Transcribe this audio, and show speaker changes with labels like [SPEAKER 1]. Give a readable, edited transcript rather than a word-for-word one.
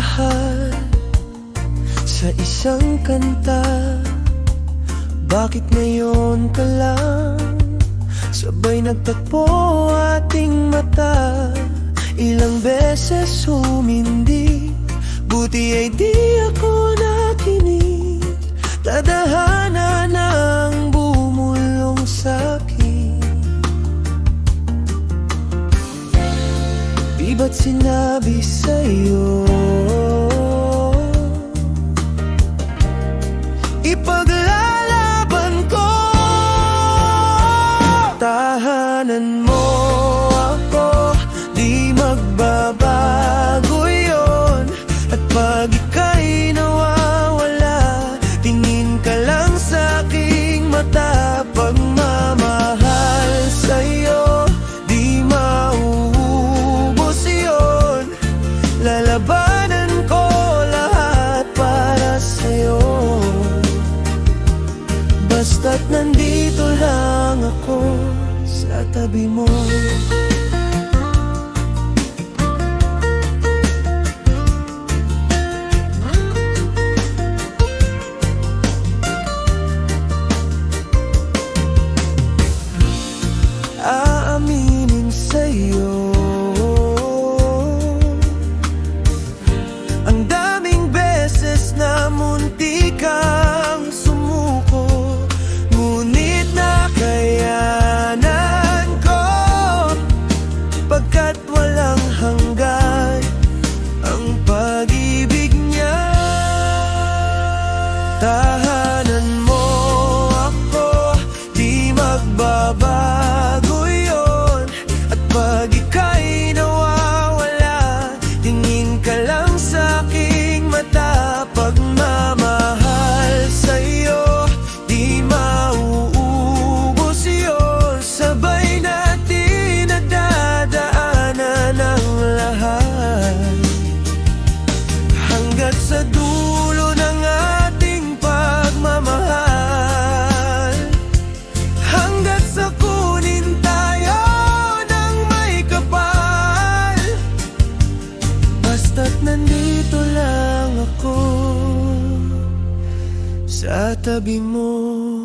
[SPEAKER 1] lahat sa isang kanta. Bakit ngayon ka lang sabay nagtagpo ating mata? Ilang beses humindi, buti ay di ako nakinig. Tadhana nang bumulong sa'kin. Di ba't sinabi sa'yo ipaglalaban ko? Tahanan mo ako, di magbabago yun. At pag ika'y nawawala, tingin ka lang sa aking mata. Pagmamahal sa'yo, di mauubos yun. Lalabanan ko lahat para sa'yo, basta't nandito lang ako sa tabi mo. Aaminin sa'yo, ang daming beses na munti kang sumuko, ngunit nakayanan ko, pagkat walang hanggan ang pag-ibig niya. Tahanan mo ako, di magbabago yun. At pag ika'y nawawala, tingin ka lang sa aking mata. Pagmamahal sa'yo, di mauubos yun. Sabay natin nadadaanan ang lahat, hanggat sa dulo ng ating pagmamahal. Hanggat sa kunin tayo ng may kapal, basta't nandito lang ako sa tabi mo.